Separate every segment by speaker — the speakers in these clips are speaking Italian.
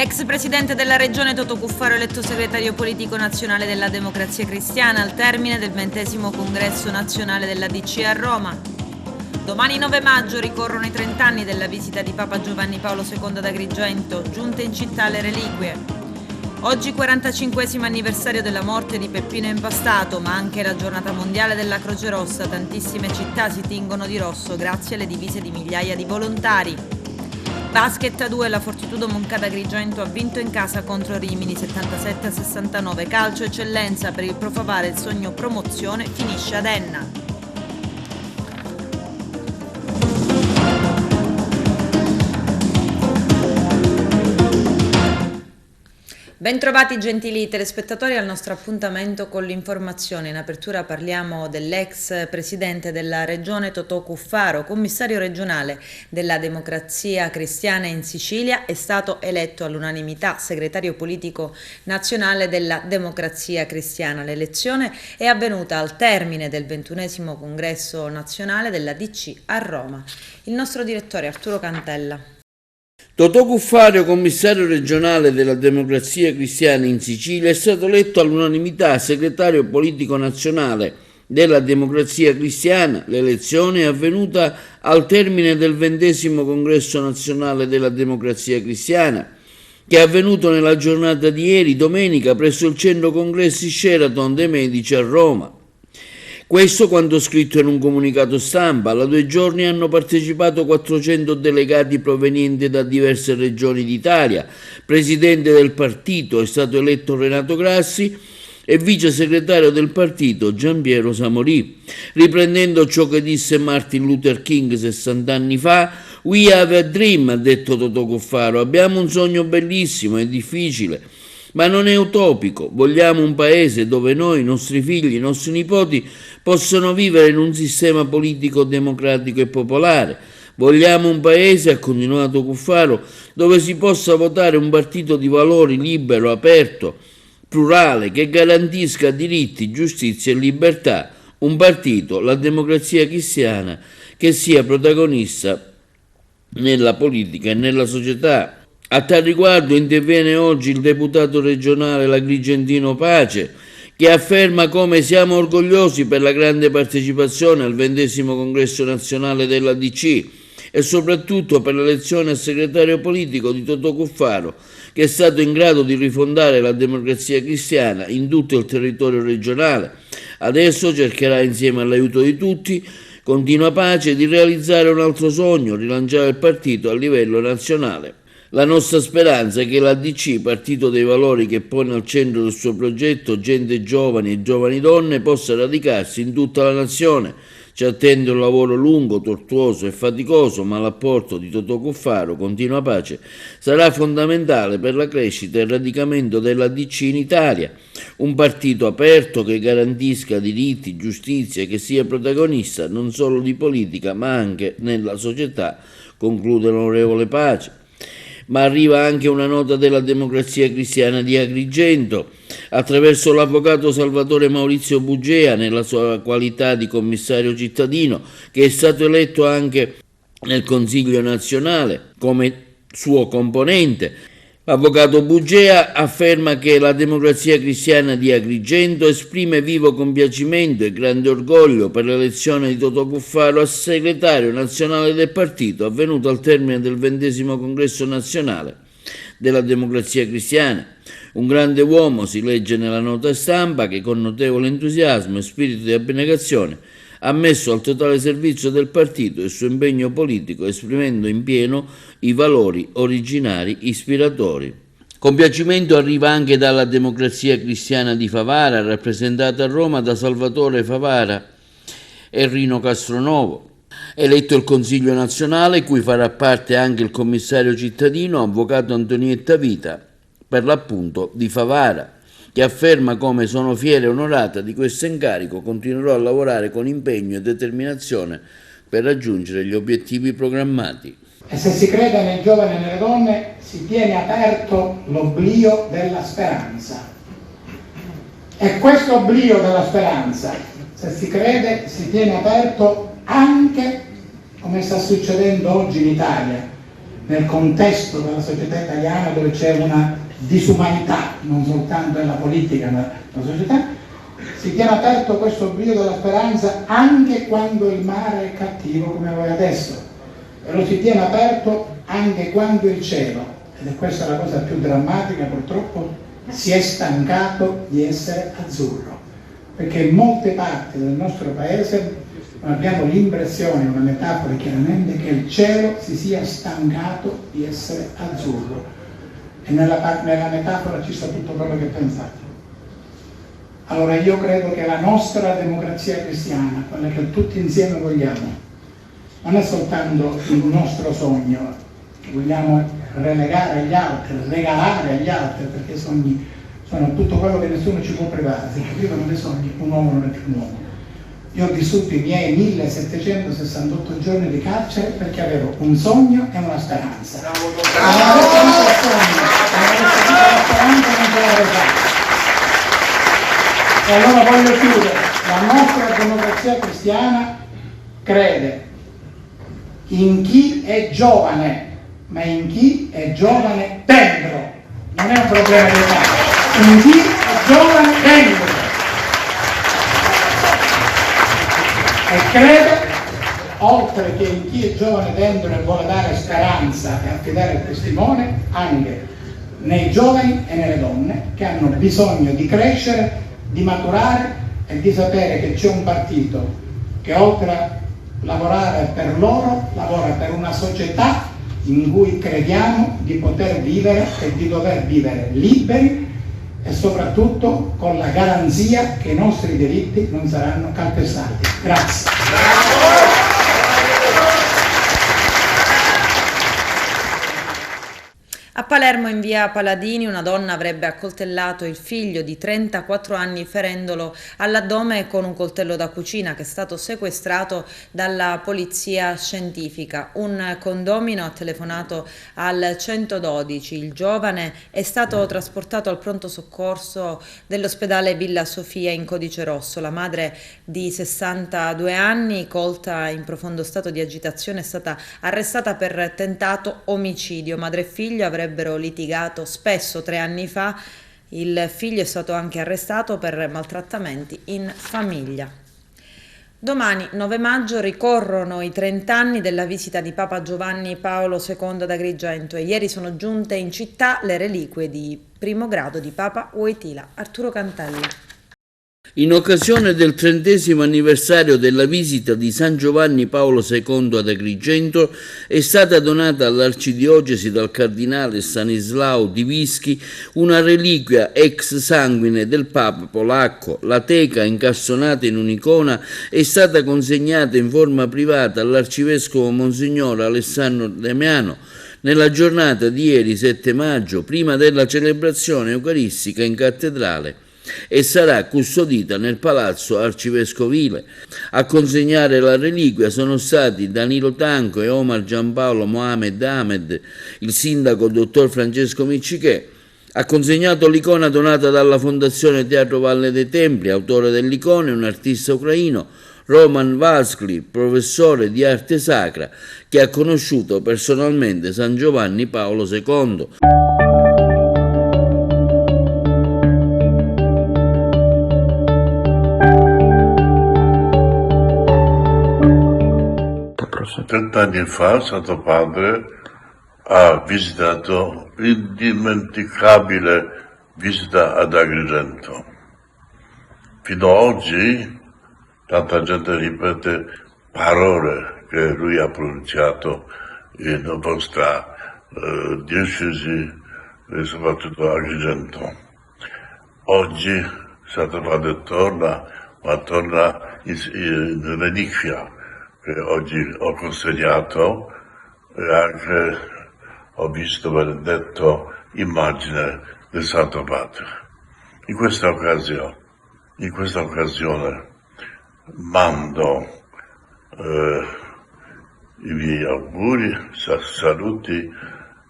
Speaker 1: L'ex presidente della regione Totò Cuffaro eletto segretario politico nazionale della Democrazia Cristiana al termine del 20° congresso nazionale della DC a Roma. Domani 9 maggio ricorrono i 30 anni della visita di Papa Giovanni Paolo II ad Agrigento, giunte in città le reliquie. Oggi 45° anniversario della morte di Peppino Impastato, ma anche la giornata mondiale della Croce Rossa. Tantissime città si tingono di rosso grazie alle divise di migliaia di volontari. Basket a 2, la Fortitudo Moncada Agrigento ha vinto in casa contro Rimini 77-69. Calcio eccellenza per il Pro Favara, il sogno promozione finisce ad Enna. Bentrovati gentili telespettatori al nostro appuntamento con l'informazione. In apertura parliamo dell'ex presidente della regione Totò Cuffaro, commissario regionale della Democrazia Cristiana in Sicilia, è stato eletto all'unanimità segretario politico nazionale della Democrazia Cristiana. L'elezione è avvenuta al termine del 21° congresso nazionale della DC a Roma. Il nostro direttore Arturo Cantella.
Speaker 2: Totò Cuffaro, commissario regionale della Democrazia Cristiana in Sicilia, è stato eletto all'unanimità segretario politico nazionale della Democrazia Cristiana. L'elezione è avvenuta al termine del 20° congresso nazionale della Democrazia Cristiana, che è avvenuto nella giornata di ieri, domenica, presso il centro congressi Sheraton dei Medici a Roma. Questo quanto scritto in un comunicato stampa. Da 2 giorni hanno partecipato 400 delegati provenienti da diverse regioni d'Italia. Presidente del partito è stato eletto Renato Grassi e vice segretario del partito Giampiero Samorì. Riprendendo ciò che disse Martin Luther King 60 anni fa, "We have a dream", ha detto Totò Cuffaro, "abbiamo un sogno bellissimo, è difficile, ma non è utopico. Vogliamo un paese dove noi, i nostri figli, i nostri nipoti possono vivere in un sistema politico democratico e popolare. Vogliamo un paese", ha continuato Cuffaro, "dove si possa votare un partito di valori libero, aperto, plurale, che garantisca diritti, giustizia e libertà. Un partito, la Democrazia Cristiana, che sia protagonista nella politica e nella società". A tal riguardo interviene oggi il deputato regionale Agrigentino Pace, che afferma come "siamo orgogliosi per la grande partecipazione al 20° congresso nazionale della DC e soprattutto per l'elezione a segretario politico di Totò Cuffaro, che è stato in grado di rifondare la Democrazia Cristiana in tutto il territorio regionale. Adesso cercherà, insieme all'aiuto di tutti, continua Pace, di realizzare un altro sogno, rilanciare il partito a livello nazionale. La nostra speranza è che la DC, partito dei valori che pone al centro del suo progetto gente giovani e giovani donne, possa radicarsi in tutta la nazione. Ci attende un lavoro lungo, tortuoso e faticoso, ma l'apporto di Totò Cuffaro, continua Pace, sarà fondamentale per la crescita e il radicamento della DC in Italia. Un partito aperto che garantisca diritti, giustizia e che sia protagonista non solo di politica ma anche nella società, conclude l'onorevole Pace. Ma arriva anche una nota della Democrazia Cristiana di Agrigento, attraverso l'avvocato Salvatore Maurizio Bugea, nella sua qualità di commissario cittadino, che è stato eletto anche nel Consiglio nazionale come suo componente. L'avvocato Bugea afferma che la Democrazia Cristiana di Agrigento esprime vivo compiacimento e grande orgoglio per l'elezione di Totò Cuffaro a segretario nazionale del partito, avvenuto al termine del 20° congresso nazionale della Democrazia Cristiana. Un grande uomo, si legge nella nota stampa, che con notevole entusiasmo e spirito di abnegazione ha messo al totale servizio del partito il suo impegno politico, esprimendo in pieno i valori originari ispiratori. Compiacimento arriva anche dalla Democrazia Cristiana di Favara, rappresentata a Roma da Salvatore Favara e Rino Castronovo. Eletto il Consiglio nazionale, cui farà parte anche il commissario cittadino, avvocato Antonietta Vita, per l'appunto di Favara, che afferma come "sono fiera e onorata di questo incarico, continuerò a lavorare con impegno e determinazione per raggiungere gli obiettivi programmati".
Speaker 3: E se si crede nei giovani e nelle donne, si tiene aperto l'oblio della speranza. E questo oblio della speranza, se si crede, si tiene aperto anche, come sta succedendo oggi in Italia, nel contesto della società italiana dove c'è una disumanità, non soltanto nella politica ma nella società, si tiene aperto questo brio della speranza anche quando il mare è cattivo come voi adesso, e lo si tiene aperto anche quando il cielo, ed è questa la cosa più drammatica purtroppo, si è stancato di essere azzurro, perché in molte parti del nostro paese abbiamo l'impressione, una metafora chiaramente, che il cielo si sia stancato di essere azzurro, e nella metafora ci sta tutto quello che pensate. Allora io credo che la nostra democrazia cristiana, quella che tutti insieme vogliamo, non è soltanto il nostro sogno che vogliamo regalare agli altri, perché i sogni sono tutto quello che nessuno ci può privare. Se vivono dei sogni, un uomo non è più un uomo. Io ho vissuto i miei 1768 giorni di carcere perché avevo un sogno e una speranza. Se non avessi avuto il sogno, se non avessi avuto la speranza, non ce l'avrei fatta. E allora voglio chiudere. La nostra democrazia cristiana crede in chi è giovane, ma in chi è giovane dentro. Non è un problema di età. In chi è giovane dentro. E crede, oltre che in chi è giovane dentro e vuole dare speranza e affidare il testimone, anche nei giovani e nelle donne che hanno bisogno di crescere, di maturare e di sapere che c'è un partito che oltre a lavorare per loro, lavora per una società in cui crediamo di poter vivere e di dover vivere liberi e soprattutto con la garanzia che i nostri diritti non saranno calpestati. Grazie.
Speaker 1: A Palermo, in via Paladini, una donna avrebbe accoltellato il figlio di 34 anni ferendolo all'addome con un coltello da cucina, che è stato sequestrato dalla polizia scientifica. Un condomino ha telefonato al 112. Il giovane è stato trasportato al pronto soccorso dell'ospedale Villa Sofia in codice rosso. La madre di 62 anni, colta in profondo stato di agitazione, è stata arrestata per tentato omicidio. Madre e figlio avrebbero litigato spesso 3 anni fa. Il figlio è stato anche arrestato per maltrattamenti in famiglia. Domani, 9 maggio, ricorrono i 30 anni della visita di Papa Giovanni Paolo II ad Agrigento e ieri sono giunte in città le reliquie di primo grado di Papa Wojtyla. Arturo Cantella.
Speaker 2: In occasione del 30° anniversario della visita di San Giovanni Paolo II ad Agrigento è stata donata all'arcidiocesi dal cardinale Stanislao Divischi una reliquia ex sanguine del Papa polacco. La teca, incastonata in un'icona, è stata consegnata in forma privata all'arcivescovo Monsignor Alessandro Damiano nella giornata di ieri 7 maggio, prima della celebrazione eucaristica in cattedrale, e sarà custodita nel palazzo arcivescovile. A consegnare la reliquia sono stati Danilo Tanco e Omar Giampaolo Mohamed Ahmed. Il sindaco dottor Francesco Miccichè ha consegnato l'icona donata dalla Fondazione Teatro Valle dei Templi. Autore dell'icona è un artista ucraino, Roman Vaskly, professore di arte sacra, che ha conosciuto personalmente San Giovanni Paolo II.
Speaker 4: Trent'anni fa Santo Padre ha visitato l'indimenticabile visita ad Agrigento. Fino ad oggi tanta gente ripete parole che lui ha pronunciato in vostra diocesi e soprattutto Agrigento. Oggi Santo Padre torna, ma torna in reliquia, che oggi ho consegnato, e anche ho visto, benedetto, immagine del Santo Padre. In questa occasione mando i miei auguri, saluti,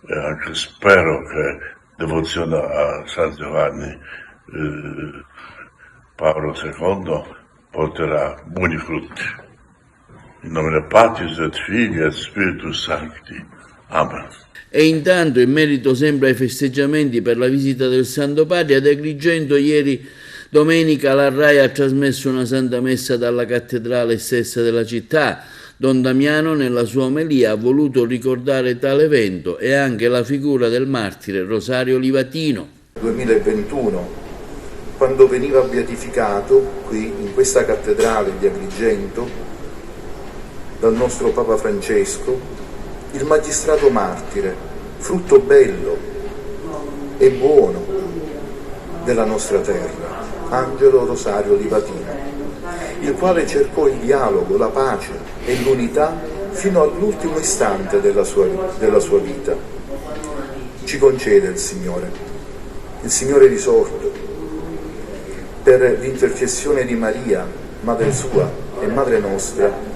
Speaker 4: e anche spero che devozione a San Giovanni Paolo II porterà buoni frutti. In nomine Patris et Filii et Spiritus Sancti. Amen.
Speaker 2: E intanto, in merito sempre ai festeggiamenti per la visita del Santo Padre, ad Agrigento ieri domenica la RAI ha trasmesso una Santa Messa dalla cattedrale stessa della città. Don Damiano nella sua omelia ha voluto ricordare tale evento e anche la figura del martire Rosario Livatino.
Speaker 5: 2021, quando veniva beatificato qui in questa cattedrale di Agrigento dal nostro Papa Francesco il magistrato martire, frutto bello e buono della nostra terra, Angelo Rosario Livatino, il quale cercò il dialogo, la pace e l'unità fino all'ultimo istante della sua vita. Ci concede il Signore risorto, per l'intercessione di Maria, Madre sua e Madre nostra,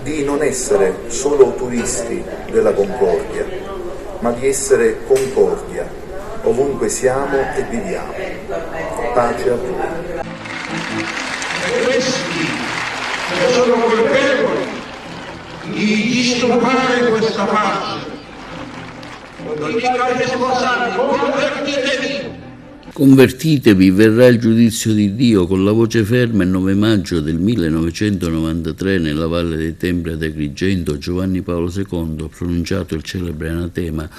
Speaker 5: di non essere solo turisti della concordia, ma di essere concordia ovunque siamo e viviamo. Pace a tutti.
Speaker 6: Questi che sono colpevoli di disturbare questa pace, non dica agli sposati, convertitevi.
Speaker 2: Convertitevi, verrà il giudizio di Dio, con la voce ferma il 9 maggio del 1993 nella Valle dei Templi ad Agrigento Giovanni Paolo II ha pronunciato il celebre anatema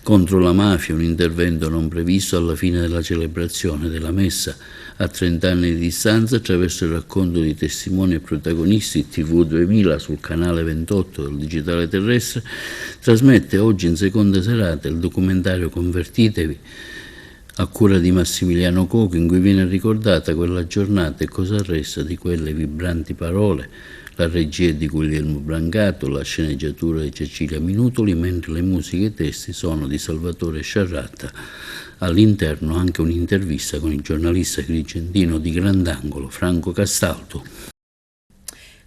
Speaker 2: contro la mafia, un intervento non previsto alla fine della celebrazione della messa. A 30 anni di distanza, attraverso il racconto di testimoni e protagonisti, TV 2000 sul canale 28 del digitale terrestre trasmette oggi in seconda serata il documentario Convertitevi, a cura di Massimiliano Coco, in cui viene ricordata quella giornata e cosa resta di quelle vibranti parole. La regia è di Guglielmo Brancato, la sceneggiatura di Cecilia Minutoli, mentre le musiche e i testi sono di Salvatore Sciarratta. All'interno anche un'intervista con il giornalista agrigentino di grandangolo Franco Castaldo.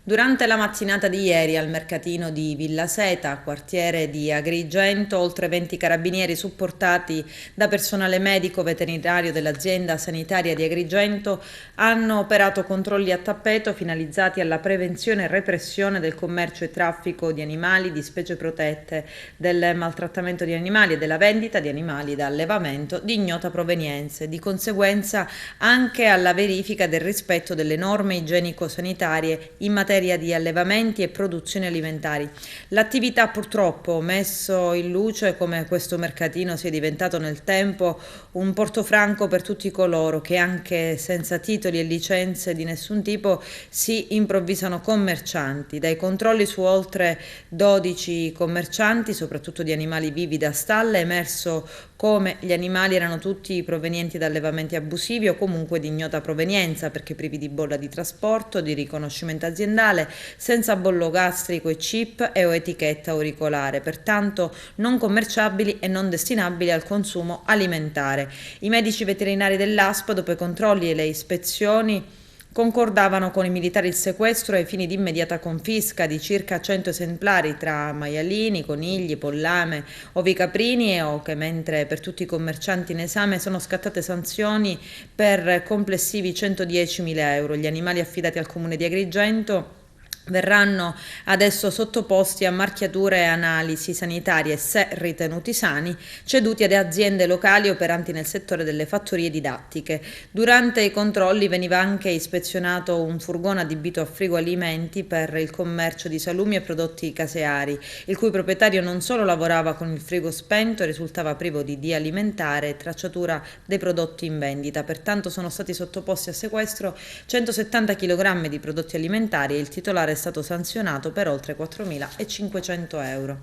Speaker 1: Durante la mattinata di ieri al mercatino di Villa Seta, quartiere di Agrigento, oltre 20 carabinieri supportati da personale medico veterinario dell'azienda sanitaria di Agrigento hanno operato controlli a tappeto finalizzati alla prevenzione e repressione del commercio e traffico di animali di specie protette, del maltrattamento di animali e della vendita di animali da allevamento di ignota provenienza, di conseguenza anche alla verifica del rispetto delle norme igienico-sanitarie in materia di allevamenti e produzioni alimentari. L'attività purtroppo messo in luce come questo mercatino sia diventato nel tempo un portofranco per tutti coloro che anche senza titoli e licenze di nessun tipo si improvvisano commercianti. Dai controlli su oltre 12 commercianti, soprattutto di animali vivi da stalla, è emerso come gli animali erano tutti provenienti da allevamenti abusivi o comunque di ignota provenienza, perché privi di bolla di trasporto, di riconoscimento aziendale, senza bollo gastrico e chip e o etichetta auricolare, pertanto non commerciabili e non destinabili al consumo alimentare. I medici veterinari dell'ASP, dopo i controlli e le ispezioni, concordavano con i militari il sequestro ai fini di immediata confisca di circa 100 esemplari tra maialini, conigli, pollame, ovicaprini e oche, mentre per tutti i commercianti in esame sono scattate sanzioni per complessivi 110.000 euro. Gli animali affidati al comune di Agrigento verranno adesso sottoposti a marchiature e analisi sanitarie, se ritenuti sani, ceduti ad aziende locali operanti nel settore delle fattorie didattiche. Durante i controlli veniva anche ispezionato un furgone adibito a frigo alimenti per il commercio di salumi e prodotti caseari, il cui proprietario non solo lavorava con il frigo spento e risultava privo di alimentare e tracciatura dei prodotti in vendita. Pertanto sono stati sottoposti a sequestro 170 kg di prodotti alimentari e il titolare è stato sanzionato per oltre 4.500 euro.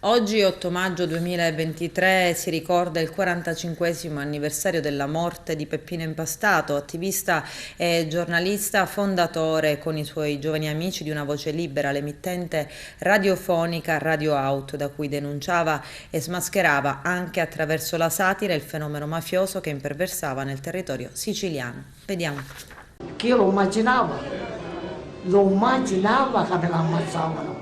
Speaker 1: Oggi, 8 maggio 2023, si ricorda il 45esimo anniversario della morte di Peppino Impastato, attivista e giornalista, fondatore con i suoi giovani amici di Una Voce Libera, l'emittente radiofonica Radio Out, da cui denunciava e smascherava anche attraverso la satira il fenomeno mafioso che imperversava nel territorio siciliano. Vediamo.
Speaker 7: Che io lo immaginavo che me l'ammazzavano.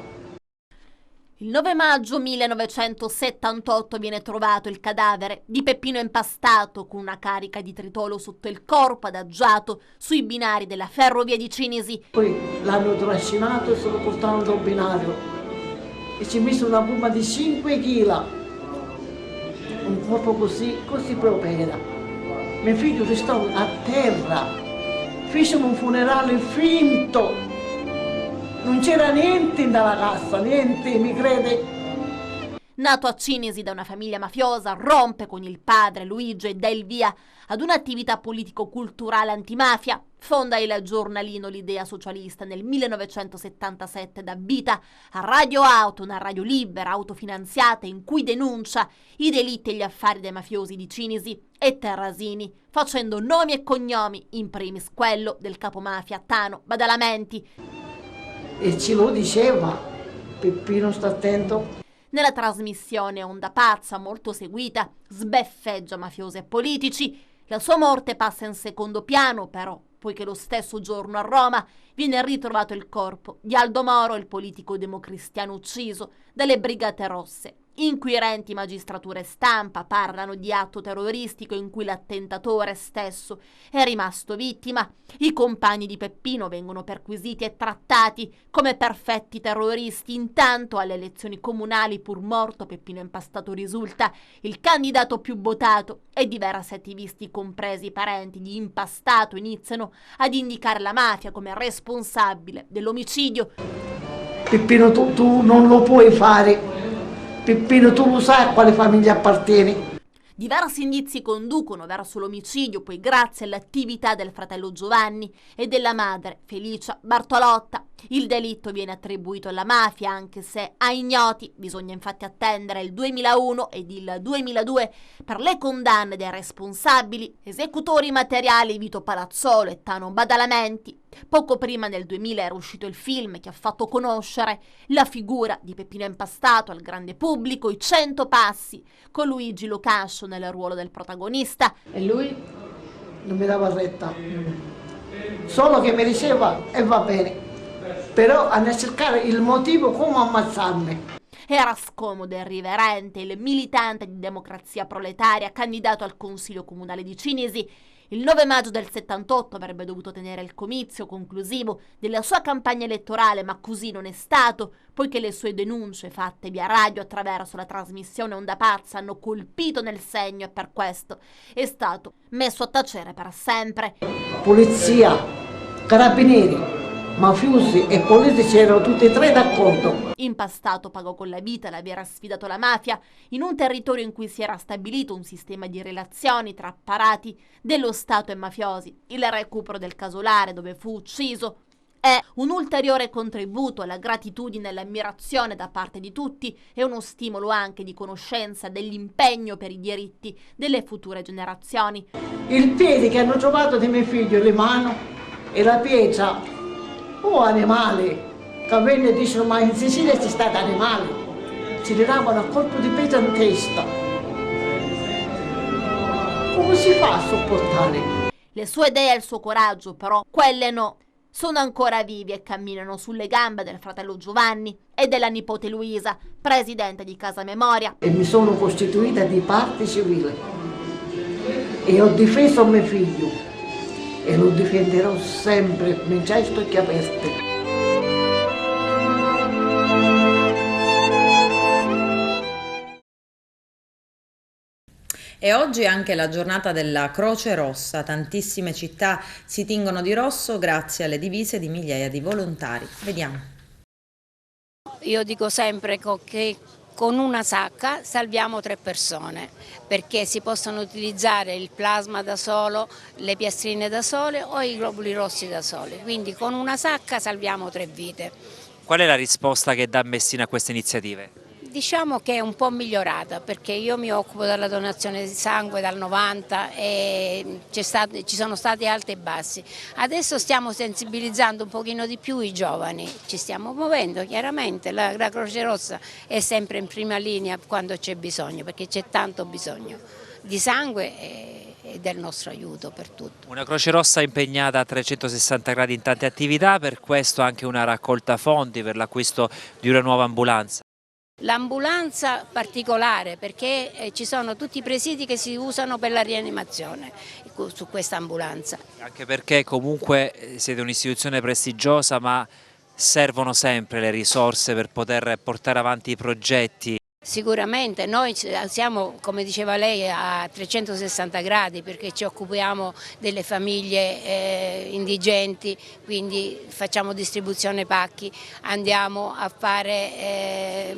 Speaker 8: Il 9 maggio 1978 viene trovato il cadavere di Peppino Impastato con una carica di tritolo sotto il corpo, adagiato sui binari della ferrovia di Cinisi.
Speaker 7: Poi l'hanno trascinato e se lo portarono sul binario. e ci mise una gomma di 5 kg, un corpo così proprio era. Mio figlio restò a terra, fecero un funerale finto, non c'era niente nella cassa, niente, mi crede?
Speaker 8: Nato a Cinisi da una famiglia mafiosa, rompe con il padre Luigi e dà il via ad un'attività politico-culturale antimafia. Fonda il giornalino L'Idea Socialista nel 1977, dà vita a Radio Auto, una radio libera, autofinanziata, in cui denuncia i delitti e gli affari dei mafiosi di Cinisi e Terrasini, facendo nomi e cognomi, in primis quello del capomafia Tano Badalamenti.
Speaker 7: E ce lo diceva, Peppino sta attento.
Speaker 8: Nella trasmissione Onda Pazza, molto seguita, sbeffeggia mafiosi e politici. La sua morte passa in secondo piano, però, poiché lo stesso giorno a Roma viene ritrovato il corpo di Aldo Moro, il politico democristiano ucciso dalle Brigate Rosse. Inquirenti, magistratura e stampa parlano di atto terroristico in cui l'attentatore stesso è rimasto vittima. I compagni di Peppino vengono perquisiti e trattati come perfetti terroristi. Intanto alle elezioni comunali, pur morto, Peppino Impastato risulta il candidato più votato e diversi attivisti, compresi i parenti di Impastato, iniziano ad indicare la mafia come responsabile dell'omicidio.
Speaker 7: Peppino, tu non lo puoi fare. Peppino, tu lo sai a quale famiglia appartieni?
Speaker 8: Diversi indizi conducono verso l'omicidio, poi grazie all'attività del fratello Giovanni e della madre Felicia Bartolotta il delitto viene attribuito alla mafia, anche se a ignoti. Bisogna infatti attendere il 2001 ed il 2002 per le condanne dei responsabili, esecutori materiali Vito Palazzolo e Tano Badalamenti. Poco prima, nel 2000, era uscito il film che ha fatto conoscere la figura di Peppino Impastato al grande pubblico, I 100 passi, con Luigi Locascio nel ruolo del protagonista.
Speaker 7: E lui non mi dava retta, solo che mi diceva e va bene, però andai a cercare il motivo come ammazzarmi.
Speaker 8: Era scomodo e irriverente il militante di Democrazia Proletaria, candidato al Consiglio Comunale di Cinisi. Il 9 maggio del 78 avrebbe dovuto tenere il comizio conclusivo della sua campagna elettorale, ma così non è stato, poiché le sue denunce fatte via radio attraverso la trasmissione Onda Pazza hanno colpito nel segno e per questo è stato messo a tacere per sempre.
Speaker 7: Polizia, carabinieri, mafiosi e politici erano tutti e tre d'accordo.
Speaker 8: Impastato pagò con la vita l'aver sfidato la mafia in un territorio in cui si era stabilito un sistema di relazioni tra apparati dello Stato e mafiosi. Il recupero del casolare dove fu ucciso è un ulteriore contributo alla gratitudine e all'ammirazione da parte di tutti e uno stimolo anche di conoscenza dell'impegno per i diritti delle future generazioni.
Speaker 7: Il piede che hanno trovato di mio figlio, le mani e la pietra, animale, che venne e diceva ma in Sicilia c'è stato animale, ci tiravano a colpo di pietra in testa. Come si fa a sopportare?
Speaker 8: Le sue idee e il suo coraggio, però, quelle no, sono ancora vivi e camminano sulle gambe del fratello Giovanni e della nipote Luisa, presidente di Casa Memoria.
Speaker 7: E mi sono costituita di parte civile e ho difeso mio figlio e lo difenderò sempre, mi già sto occhi aperti.
Speaker 1: E oggi è anche la giornata della Croce Rossa. Tantissime città si tingono di rosso grazie alle divise di migliaia di volontari. Vediamo.
Speaker 9: Io dico sempre che con una sacca salviamo 3 persone, perché si possono utilizzare il plasma da solo, le piastrine da sole o i globuli rossi da sole. Quindi con una sacca salviamo 3 vite.
Speaker 10: Qual è la risposta che dà Messina a queste iniziative?
Speaker 9: Diciamo che è un po' migliorata, perché io mi occupo della donazione di sangue dal 90 e ci sono stati alti e bassi. Adesso stiamo sensibilizzando un pochino di più i giovani, ci stiamo muovendo chiaramente, la Croce Rossa è sempre in prima linea quando c'è bisogno, perché c'è tanto bisogno di sangue e del nostro aiuto per tutto.
Speaker 10: Una Croce Rossa impegnata a 360 gradi in tante attività, per questo anche una raccolta fondi per l'acquisto di una nuova ambulanza.
Speaker 9: L'ambulanza particolare, perché ci sono tutti i presidi che si usano per la rianimazione su questa ambulanza.
Speaker 10: Anche perché comunque siete un'istituzione prestigiosa, ma servono sempre le risorse per poter portare avanti i progetti.
Speaker 9: Sicuramente noi siamo, come diceva lei, a 360 gradi perché ci occupiamo delle famiglie indigenti, quindi facciamo distribuzione pacchi, andiamo a fare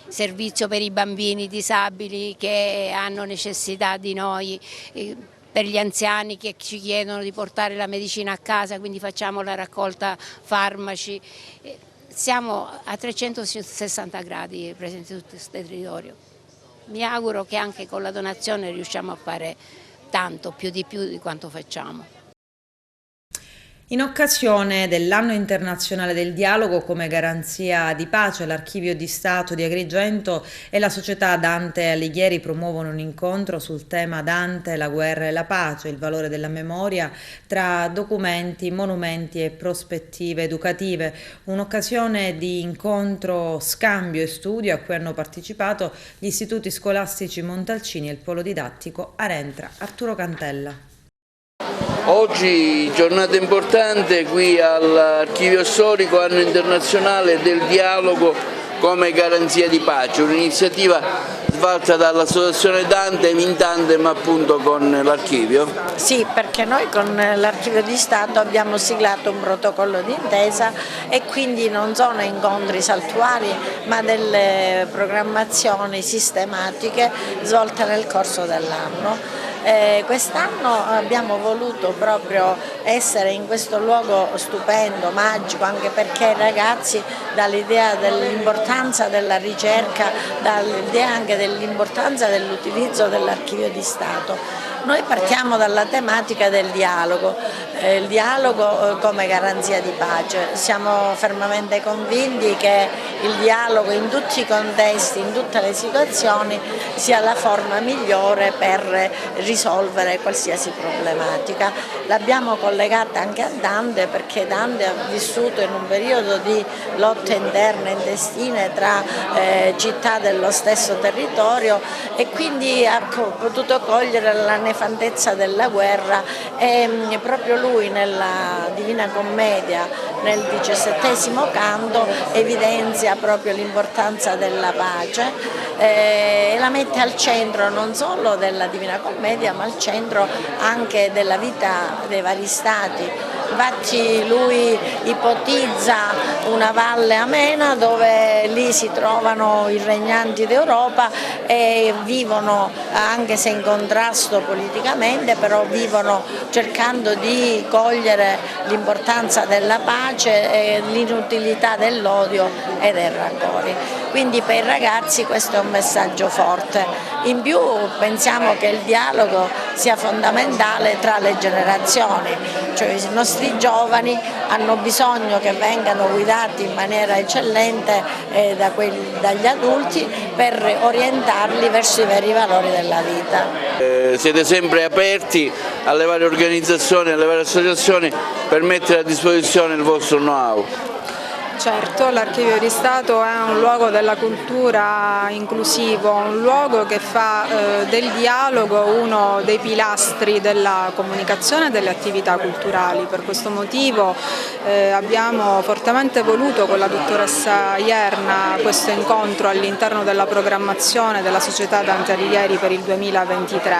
Speaker 9: servizio per i bambini disabili che hanno necessità di noi, per gli anziani che ci chiedono di portare la medicina a casa, quindi facciamo la raccolta farmaci. Siamo a 360 gradi presenti su questo territorio. Mi auguro che anche con la donazione riusciamo a fare tanto, più di quanto facciamo.
Speaker 1: In occasione dell'anno internazionale del dialogo come garanzia di pace, l'Archivio di Stato di Agrigento e la società Dante Alighieri promuovono un incontro sul tema Dante, la guerra e la pace, il valore della memoria tra documenti, monumenti e prospettive educative. Un'occasione di incontro, scambio e studio a cui hanno partecipato gli istituti scolastici Montalcini e il polo didattico Arentra. Arturo Cantella.
Speaker 2: Oggi giornata importante qui all'Archivio Storico, anno internazionale del dialogo come garanzia di pace, un'iniziativa svolta dall'Associazione Dante in tandem appunto con l'Archivio.
Speaker 11: Sì, perché noi con l'Archivio di Stato abbiamo siglato un protocollo d'intesa e quindi non sono incontri saltuari ma delle programmazioni sistematiche svolte nel corso dell'anno. Quest'anno abbiamo voluto proprio essere in questo luogo stupendo, magico, anche perché i ragazzi dall'idea dell'importanza della ricerca, dall'idea anche dell'importanza dell'utilizzo dell'Archivio di Stato. Noi partiamo dalla tematica del dialogo, il dialogo come garanzia di pace. Siamo fermamente convinti che il dialogo in tutti i contesti, in tutte le situazioni, sia la forma migliore per risolvere qualsiasi problematica. L'abbiamo collegata anche a Dante perché Dante ha vissuto in un periodo di lotte interne, intestine tra città dello stesso territorio e quindi ha potuto cogliere la nefandezza della guerra e proprio lui nella Divina Commedia, nel 17° canto, evidenzia proprio l'importanza della pace e la mette al centro non solo della Divina Commedia ma al centro anche della vita dei vari stati. Infatti lui ipotizza una valle amena dove lì si trovano i regnanti d'Europa e vivono, anche se in contrasto politicamente, però vivono cercando di cogliere l'importanza della pace e l'inutilità dell'odio e dei rancori. Quindi per i ragazzi questo è un messaggio forte. In più pensiamo che il dialogo sia fondamentale tra le generazioni, cioè i nostri giovani hanno bisogno che vengano guidati in maniera eccellente dagli adulti per orientarli verso i veri valori della vita.
Speaker 2: Siete sempre aperti alle varie organizzazioni, alle varie associazioni per mettere a disposizione il vostro know-how?
Speaker 12: Certo, l'Archivio di Stato è un luogo della cultura inclusivo, un luogo che fa del dialogo uno dei pilastri della comunicazione e delle attività culturali. Per questo motivo abbiamo fortemente voluto con la dottoressa Ierna questo incontro all'interno della programmazione della Società Dante Alighieri per il 2023.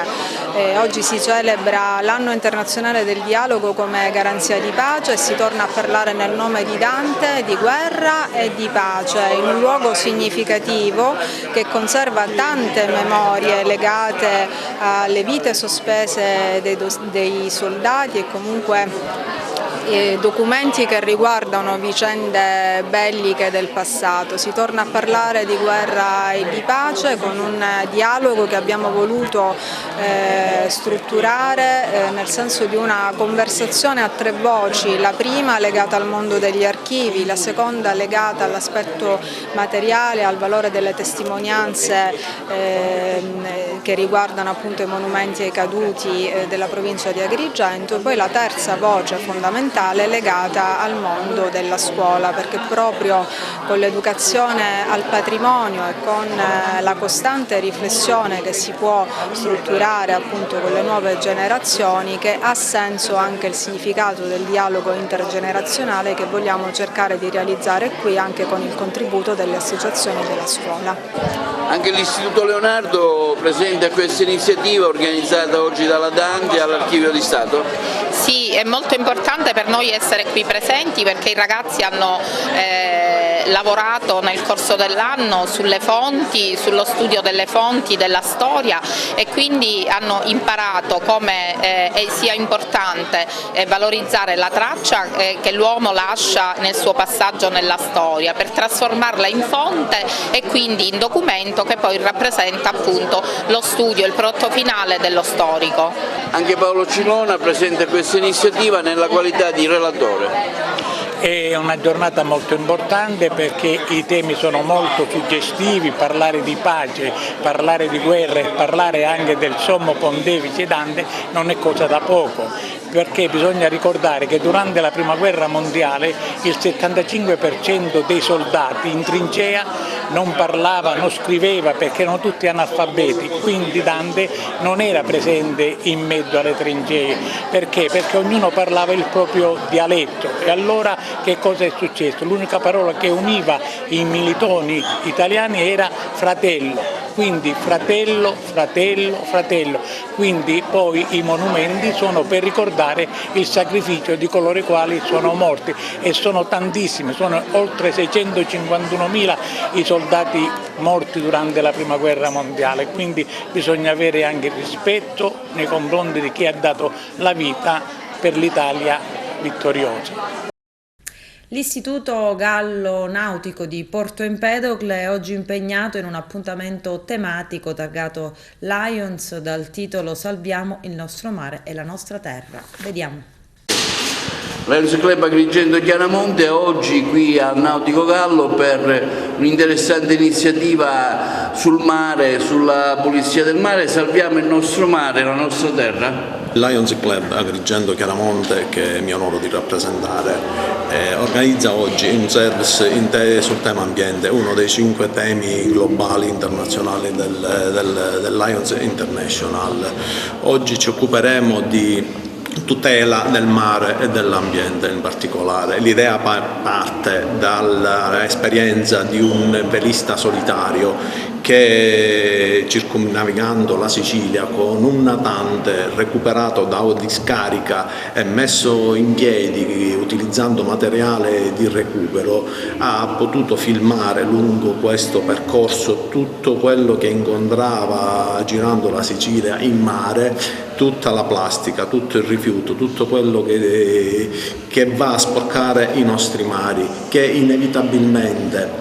Speaker 12: Oggi si celebra l'anno internazionale del dialogo come garanzia di pace e si torna a parlare nel nome di Dante, di guerra e di pace, in un luogo significativo che conserva tante memorie legate alle vite sospese dei soldati e comunque documenti che riguardano vicende belliche del passato. Si torna a parlare di guerra e di pace con un dialogo che abbiamo voluto strutturare nel senso di una conversazione a tre voci, la prima legata al mondo degli archivi, la seconda legata all'aspetto materiale, al valore delle testimonianze che riguardano appunto i monumenti ai caduti della provincia di Agrigento, e poi la terza voce fondamentale fondamentale legata al mondo della scuola, perché proprio con l'educazione al patrimonio e con la costante riflessione che si può strutturare appunto con le nuove generazioni che ha senso anche il significato del dialogo intergenerazionale che vogliamo cercare di realizzare qui anche con il contributo delle associazioni della scuola.
Speaker 2: Anche l'Istituto Leonardo presente a questa iniziativa organizzata oggi dalla Dante all'Archivio di Stato?
Speaker 13: Sì, è molto importante per noi essere qui presenti perché i ragazzi hanno lavorato nel corso dell'anno sulle fonti, sullo studio delle fonti, della storia e quindi hanno imparato come sia importante valorizzare la traccia che l'uomo lascia nel suo passaggio nella storia per trasformarla in fonte e quindi in documento che poi rappresenta appunto lo studio, il prodotto finale dello storico.
Speaker 2: Anche Paolo Cilona presente a questa iniziativa nella qualità di relatore.
Speaker 14: È una giornata molto importante perché i temi sono molto suggestivi, parlare di pace, parlare di guerra e parlare anche del sommo pontefice Dante non è cosa da poco, perché bisogna ricordare che durante la Prima Guerra Mondiale il 75% dei soldati in trincea non parlava, non scriveva perché erano tutti analfabeti, quindi Dante non era presente in mezzo alle trincee. Perché? Perché ognuno parlava il proprio dialetto e allora che cosa è successo? L'unica parola che univa i militoni italiani era fratello, quindi fratello, fratello, fratello, quindi poi i monumenti sono per ricordare il sacrificio di coloro i quali sono morti e sono tantissimi, sono oltre 651.000 i soldati morti durante la Prima Guerra Mondiale, quindi bisogna avere anche rispetto nei confronti di chi ha dato la vita per l'Italia vittoriosa.
Speaker 1: L'Istituto Gallo Nautico di Porto Empedocle è oggi impegnato in un appuntamento tematico targato Lions dal titolo Salviamo il nostro mare e la nostra terra. Vediamo.
Speaker 2: Lions Club Agrigento Chiaramonte è oggi qui al Nautico Gallo per un'interessante iniziativa sul mare, sulla pulizia del mare. Salviamo il nostro mare e la nostra terra.
Speaker 15: Lions Club Agrigento Chiaramonte, che mi onoro di rappresentare, organizza oggi un service sul tema ambiente, uno dei 5 temi globali internazionali del Lions International. Oggi ci occuperemo di tutela del mare e dell'ambiente in particolare. L'idea parte dall'esperienza di un velista solitario che, circumnavigando la Sicilia con un natante recuperato da discarica e messo in piedi utilizzando materiale di recupero, ha potuto filmare lungo questo percorso tutto quello che incontrava girando la Sicilia in mare, tutta la plastica, tutto il rifiuto, tutto quello che va a sporcare i nostri mari, che inevitabilmente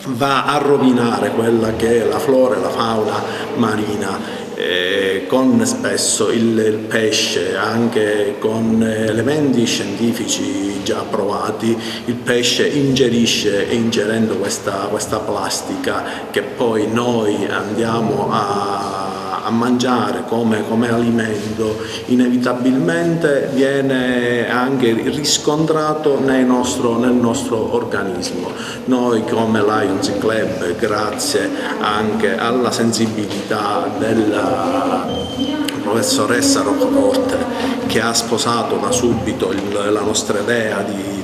Speaker 15: va a rovinare quella che è la flora e la fauna marina, con spesso il pesce, anche con elementi scientifici già provati, il pesce ingerisce, ingerendo questa plastica che poi noi andiamo a mangiare come alimento, inevitabilmente viene anche riscontrato nel nostro organismo. Noi come Lions Club, grazie anche alla sensibilità della professoressa Roccoforte, che ha sposato da subito la nostra idea di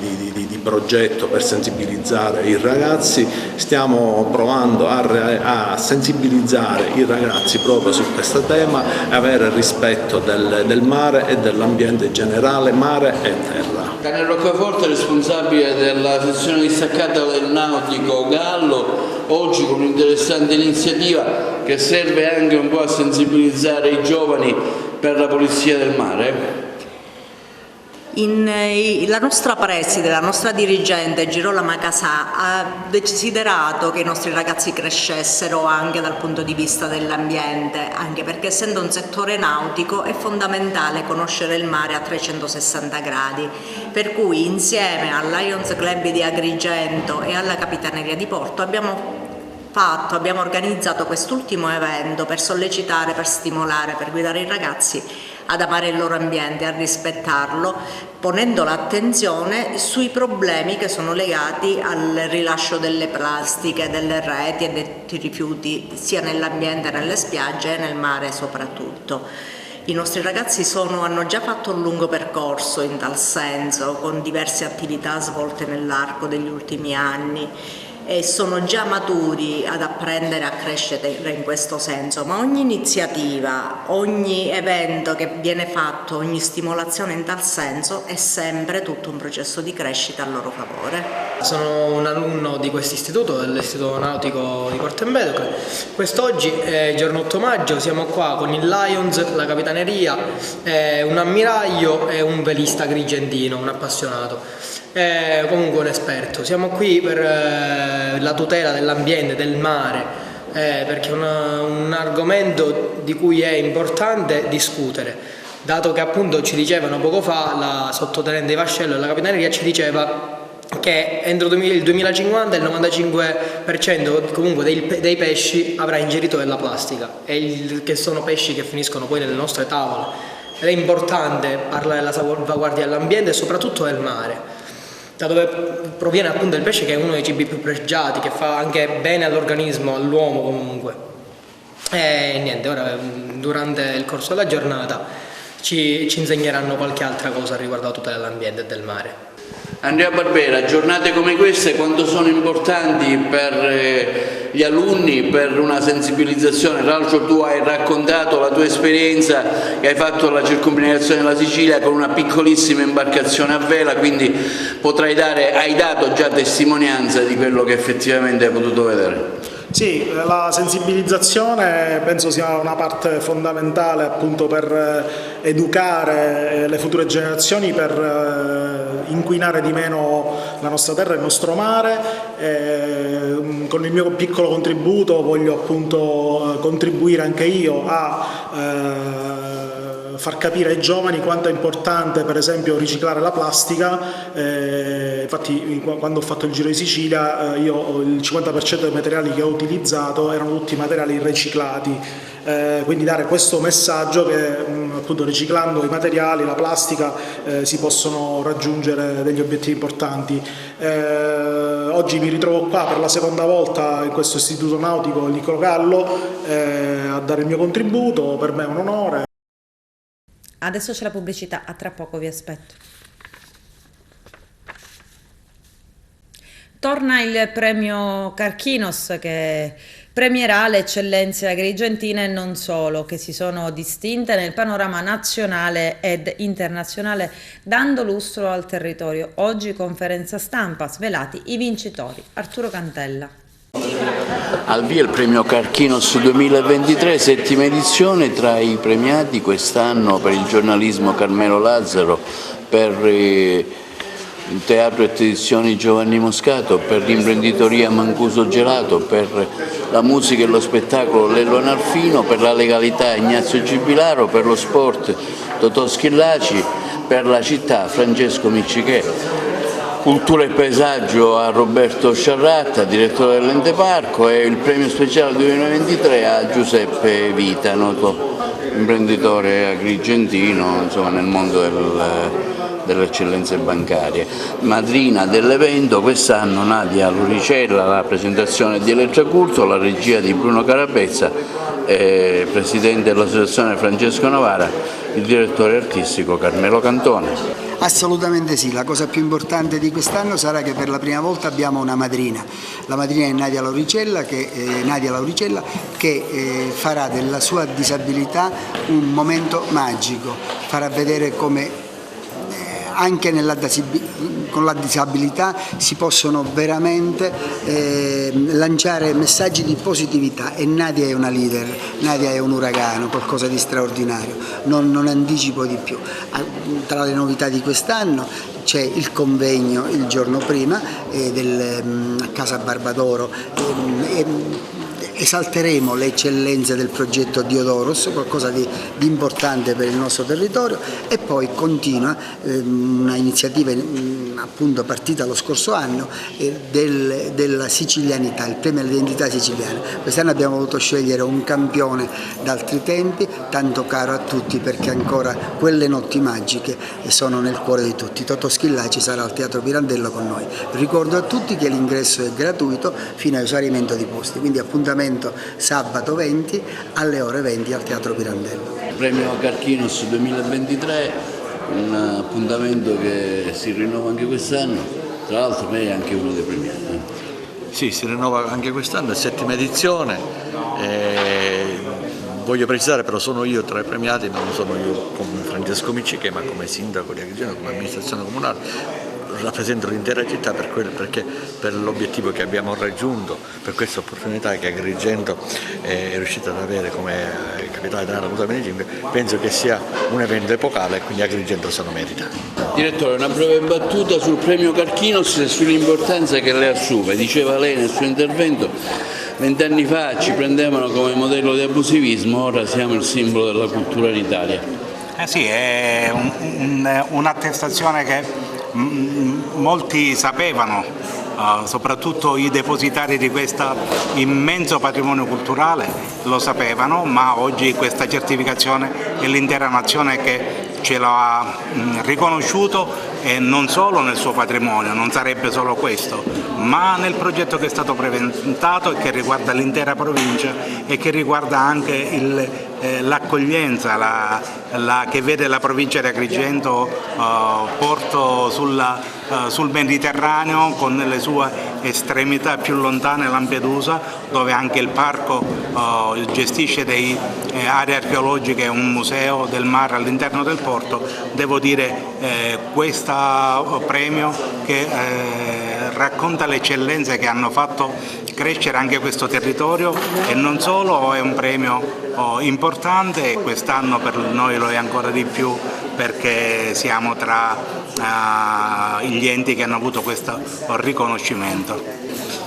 Speaker 15: progetto per sensibilizzare i ragazzi, stiamo provando a sensibilizzare i ragazzi proprio su questo tema e avere rispetto del mare e dell'ambiente generale, mare e terra.
Speaker 2: Daniel Roccaforte, responsabile della sezione distaccata del Nautico Gallo, oggi con un'interessante iniziativa che serve anche un po' a sensibilizzare i giovani per la pulizia del mare.
Speaker 16: La nostra preside, la nostra dirigente Girolama Casà ha desiderato che i nostri ragazzi crescessero anche dal punto di vista dell'ambiente, anche perché essendo un settore nautico è fondamentale conoscere il mare a 360 gradi, per cui insieme al Lions Club di Agrigento e alla Capitaneria di Porto abbiamo organizzato quest'ultimo evento per sollecitare, per stimolare, per guidare i ragazzi ad amare il loro ambiente, a rispettarlo, ponendo l'attenzione sui problemi che sono legati al rilascio delle plastiche, delle reti e dei rifiuti sia nell'ambiente, nelle spiagge e nel mare soprattutto. I nostri ragazzi hanno già fatto un lungo percorso in tal senso, con diverse attività svolte nell'arco degli ultimi anni, e sono già maturi ad apprendere a crescere in questo senso, ma ogni iniziativa, ogni evento che viene fatto, ogni stimolazione in tal senso è sempre tutto un processo di crescita a loro favore.
Speaker 17: Sono un alunno di questo istituto, dell'Istituto Nautico di Porto Empedocle. Quest'oggi è il giorno 8 maggio, siamo qua con il Lions, la capitaneria, un ammiraglio e un velista agrigentino, un appassionato. Comunque un esperto. Siamo qui per la tutela dell'ambiente, del mare, perché è un argomento di cui è importante discutere, dato che appunto ci dicevano poco fa la sottotenente Vascello della Capitaneria ci diceva che entro il 2050 il 95% comunque dei pesci avrà ingerito della plastica, che sono pesci che finiscono poi nelle nostre tavole, ed è importante parlare della salvaguardia dell'ambiente e soprattutto del mare, da dove proviene appunto il pesce, che è uno dei cibi più pregiati, che fa anche bene all'organismo, all'uomo comunque. E niente, ora durante il corso della giornata ci insegneranno qualche altra cosa riguardo alla tutela dell'ambiente e del mare.
Speaker 2: Andrea Barbera, giornate come queste quanto sono importanti per gli alunni, per una sensibilizzazione? Tra l'altro tu hai raccontato la tua esperienza che hai fatto la circumnavigazione della Sicilia con una piccolissima imbarcazione a vela, quindi hai dato già testimonianza di quello che effettivamente hai potuto vedere.
Speaker 18: Sì, la sensibilizzazione penso sia una parte fondamentale appunto per educare le future generazioni, per inquinare di meno la nostra terra e il nostro mare. Con il mio piccolo contributo voglio appunto contribuire anche io a far capire ai giovani quanto è importante per esempio riciclare la plastica. Infatti quando ho fatto il Giro di Sicilia io il 50% dei materiali che ho utilizzato erano tutti materiali riciclati, quindi dare questo messaggio che appunto riciclando i materiali, la plastica, si possono raggiungere degli obiettivi importanti. Oggi mi ritrovo qua per la seconda volta in questo istituto nautico Niccolò Gallo a dare il mio contributo, per me è un onore.
Speaker 1: Adesso c'è la pubblicità, a tra poco vi aspetto. Torna il premio Carchinos, che premierà le eccellenze agrigentine e non solo, che si sono distinte nel panorama nazionale ed internazionale dando lustro al territorio. Oggi conferenza stampa, svelati i vincitori. Arturo Cantella.
Speaker 2: Al via il premio Carchinos 2023, settima edizione. Tra i premiati quest'anno per il giornalismo Carmelo Lazzaro, per il teatro e tradizioni Giovanni Moscato, per l'imprenditoria Mancuso Gelato, per la musica e lo spettacolo Lello Analfino, per la legalità Ignazio Gibilaro, per lo sport Totò Schillaci, per la città Francesco Miccichè. Cultura e paesaggio a Roberto Sciarratta, direttore dell'Ente Parco, e il premio speciale 2023 a Giuseppe Vita, noto imprenditore agrigentino, insomma, nel mondo delle eccellenze bancarie. Madrina dell'evento quest'anno Nadia Luricella, la presentazione di Elettra Curto, la regia di Bruno Carapezza, presidente dell'associazione Francesco Novara, il direttore artistico Carmelo Cantone.
Speaker 19: Assolutamente sì, la cosa più importante di quest'anno sarà che per la prima volta abbiamo una madrina. La madrina è Nadia Lauricella che farà della sua disabilità un momento magico, farà vedere come anche con la disabilità si possono veramente lanciare messaggi di positività, e Nadia è una leader, Nadia è un uragano, qualcosa di straordinario, non anticipo di più. Tra le novità di quest'anno c'è il convegno il giorno prima a Casa Barbadoro, esalteremo le eccellenze del progetto Diodoros, qualcosa di importante per il nostro territorio, e poi continua una iniziativa appunto partita lo scorso anno della sicilianità, il premio all'identità siciliana. Quest'anno abbiamo voluto scegliere un campione d'altri tempi, tanto caro a tutti perché ancora quelle notti magiche sono nel cuore di tutti. Totò Schillaci sarà al Teatro Pirandello con noi. Ricordo a tutti che l'ingresso è gratuito fino a esaurimento di posti, quindi appuntamento sabato 20 alle ore 20 al Teatro Pirandello.
Speaker 2: Premio Carchinos 2023, un appuntamento che si rinnova anche quest'anno, tra l'altro lei è anche uno dei premiati.
Speaker 20: Sì, si rinnova anche quest'anno, è 7ª edizione. Voglio precisare però sono io tra i premiati, ma non sono io come Francesco Micciche, ma come sindaco di Agrigento, come amministrazione comunale. Rappresento l'intera città perché per l'obiettivo che abbiamo raggiunto, per questa opportunità che Agrigento è riuscita ad avere come capitale della Natura 25, penso che sia un evento epocale e quindi Agrigento se lo merita.
Speaker 2: Direttore, una breve battuta sul premio Carchinos e sull'importanza che le assume. Diceva lei nel suo intervento, 20 anni fa ci prendevano come modello di abusivismo, ora siamo il simbolo della cultura in Italia.
Speaker 21: Sì, è un'attestazione che molti sapevano, soprattutto i depositari di questo immenso patrimonio culturale lo sapevano, ma oggi questa certificazione è l'intera nazione che ce l'ha riconosciuto, e non solo nel suo patrimonio, non sarebbe solo questo, ma nel progetto che è stato presentato e che riguarda l'intera provincia e che riguarda anche l'accoglienza che vede la provincia di Agrigento porto sul Mediterraneo, con le sue estremità più lontane, Lampedusa, dove anche il parco gestisce delle aree archeologiche e un museo del mare all'interno del porto. Devo dire questo premio che racconta le eccellenze che hanno fatto crescere anche questo territorio, e non solo è un premio importante, e quest'anno per noi lo è ancora di più perché siamo tra gli enti che hanno avuto questo riconoscimento.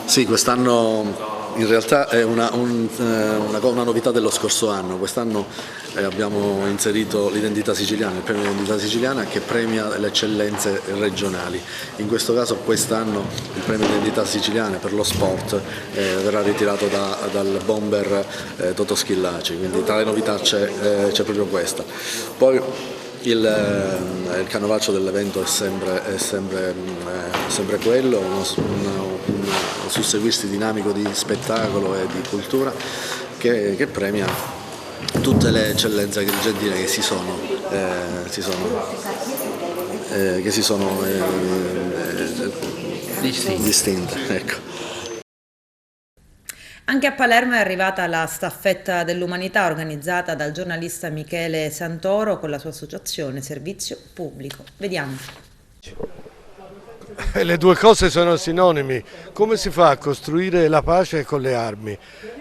Speaker 20: Sì, quest'anno in realtà è una novità dello scorso anno. Quest'anno abbiamo inserito l'identità siciliana, il premio identità siciliana, che premia le eccellenze regionali. In questo caso quest'anno il premio identità siciliana per lo sport verrà ritirato dal bomber Totò Schillaci, quindi tra le novità c'è proprio questa. Poi il canovaccio dell'evento è sempre quello, un susseguirsi dinamico di spettacolo e di cultura che premia tutte le eccellenze agrigentine che si sono distinte. Ecco.
Speaker 1: Anche a Palermo è arrivata la staffetta dell'umanità organizzata dal giornalista Michele Santoro con la sua associazione Servizio Pubblico. Vediamo.
Speaker 22: Le due cose sono sinonimi. Come si fa a costruire la pace con le armi?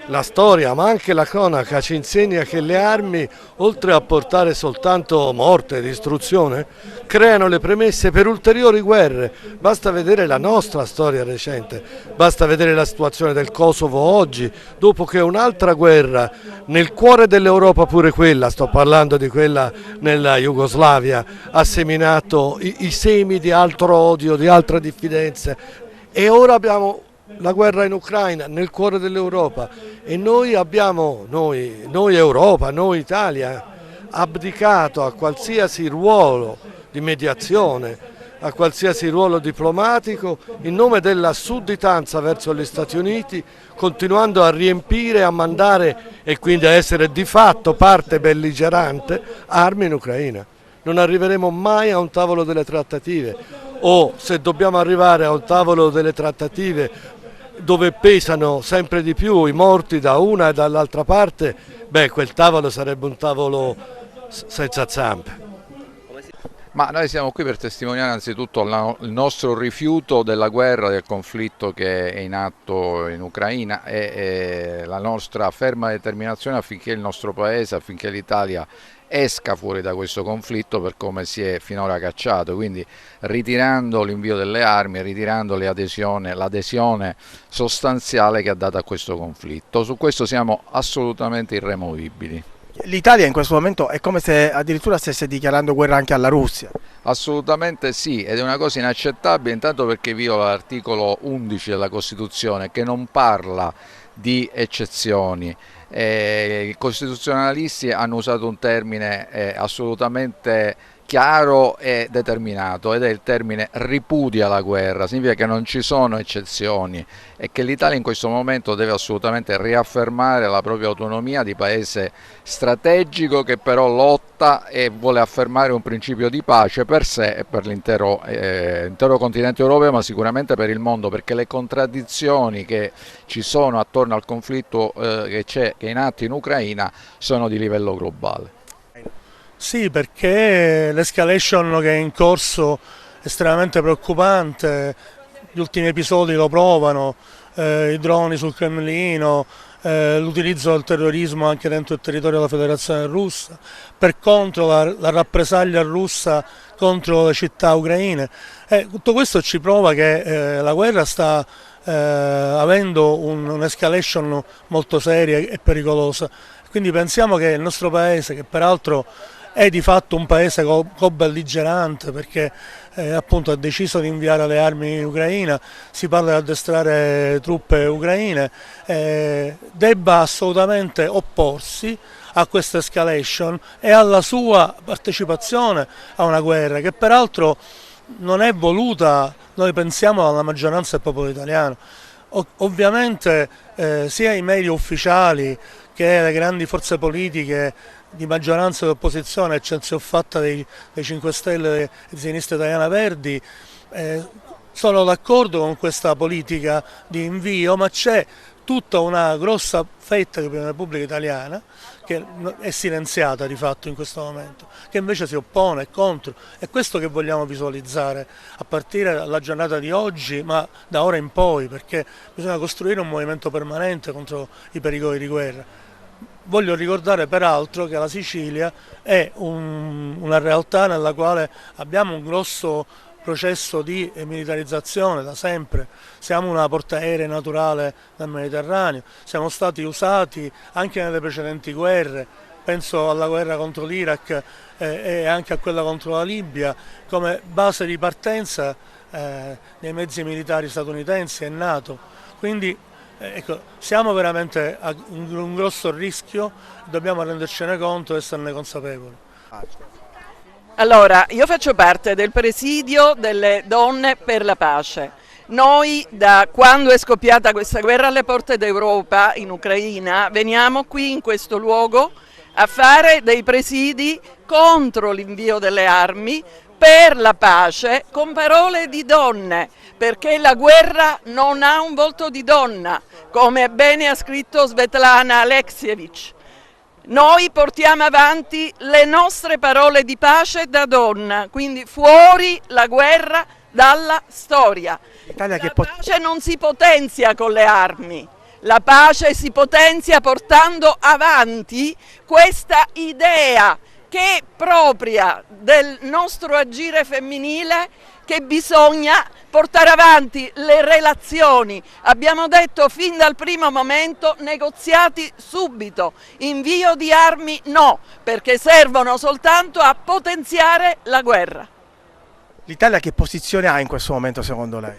Speaker 22: La storia, ma anche la cronaca, ci insegna che le armi, oltre a portare soltanto morte e distruzione, creano le premesse per ulteriori guerre. Basta vedere la nostra storia recente, basta vedere la situazione del Kosovo oggi, dopo che un'altra guerra, nel cuore dell'Europa pure quella, sto parlando di quella nella Jugoslavia, ha seminato i semi di altro odio, di altre diffidenze, e ora abbiamo la guerra in Ucraina, nel cuore dell'Europa, e noi abbiamo, noi Europa, noi Italia, abdicato a qualsiasi ruolo di mediazione, a qualsiasi ruolo diplomatico, in nome della sudditanza verso gli Stati Uniti, continuando a riempire, a mandare e quindi a essere di fatto parte belligerante armi in Ucraina. Non arriveremo mai a un tavolo delle trattative, o se dobbiamo arrivare a un tavolo delle trattative dove pesano sempre di più i morti da una e dall'altra parte, quel tavolo sarebbe un tavolo senza zampe.
Speaker 3: Ma noi siamo qui per testimoniare anzitutto il nostro rifiuto della guerra, del conflitto che è in atto in Ucraina e la nostra ferma determinazione affinché il nostro Paese, affinché l'Italia esca fuori da questo conflitto per come si è finora cacciato, quindi ritirando l'invio delle armi, ritirando l'adesione sostanziale che ha dato a questo conflitto. Su questo siamo assolutamente irremovibili.
Speaker 17: L'Italia in questo momento è come se addirittura stesse dichiarando guerra anche alla Russia.
Speaker 3: Assolutamente sì, ed è una cosa inaccettabile, intanto perché viola l'articolo 11 della Costituzione, che non parla di eccezioni. I costituzionalisti hanno usato un termine assolutamente chiaro e determinato, ed è il termine ripudia la guerra. Significa che non ci sono eccezioni e che l'Italia in questo momento deve assolutamente riaffermare la propria autonomia di paese strategico, che però lotta e vuole affermare un principio di pace per sé e per l'intero continente europeo, ma sicuramente per il mondo, perché le contraddizioni che ci sono attorno al conflitto che è in atto in Ucraina sono di livello globale.
Speaker 22: Sì, perché l'escalation che è in corso è estremamente preoccupante, gli ultimi episodi lo provano, i droni sul Cremlino, l'utilizzo del terrorismo anche dentro il territorio della Federazione Russa, per contro la rappresaglia russa contro le città ucraine. Tutto questo ci prova che la guerra sta avendo un'escalation molto seria e pericolosa. Quindi pensiamo che il nostro paese, che peraltro è di fatto un paese co-belligerante, perché appunto ha deciso di inviare le armi in Ucraina, si parla di addestrare truppe ucraine, debba assolutamente opporsi a questa escalation e alla sua partecipazione a una guerra che peraltro non è voluta, noi pensiamo, dalla maggioranza del popolo italiano. Ovviamente sia i media ufficiali che le grandi forze politiche di maggioranza e di opposizione, eccezione fatta dei 5 Stelle e di Sinistra Italiana Verdi, sono d'accordo con questa politica di invio, ma c'è tutta una grossa fetta dell'opinione pubblica italiana che è silenziata di fatto in questo momento, che invece si oppone, è contro. È questo che vogliamo visualizzare a partire dalla giornata di oggi, ma da ora in poi, perché bisogna costruire un movimento permanente contro i pericoli di guerra. Voglio ricordare peraltro che la Sicilia è una realtà nella quale abbiamo un grosso processo di militarizzazione da sempre. Siamo una portaerei naturale nel Mediterraneo, siamo stati usati anche nelle precedenti guerre, penso alla guerra contro l'Iraq e anche a quella contro la Libia, come base di partenza dei mezzi militari statunitensi e NATO. Quindi ecco, siamo veramente a un grosso rischio, dobbiamo rendercene conto e esserne consapevoli.
Speaker 4: Allora, io faccio parte del presidio delle Donne per la Pace. Noi, da quando è scoppiata questa guerra alle porte d'Europa, in Ucraina, veniamo qui in questo luogo a fare dei presidi contro l'invio delle armi, per la pace, con parole di donne, perché la guerra non ha un volto di donna, come bene ha scritto Svetlana Alexievich. Noi portiamo avanti le nostre parole di pace da donna, quindi fuori la guerra dalla storia. La pace non si potenzia con le armi, la pace si potenzia portando avanti questa idea che è propria del nostro agire femminile, che bisogna portare avanti le relazioni. Abbiamo detto fin dal primo momento negoziati subito, invio di armi no, perché servono soltanto a potenziare la guerra.
Speaker 17: L'Italia che posizione ha in questo momento secondo lei?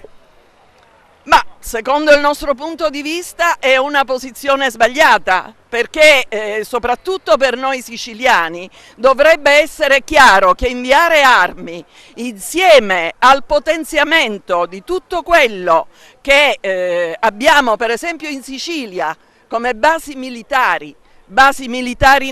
Speaker 4: Ma secondo il nostro punto di vista è una posizione sbagliata, perché soprattutto per noi siciliani dovrebbe essere chiaro che inviare armi insieme al potenziamento di tutto quello che abbiamo per esempio in Sicilia come basi militari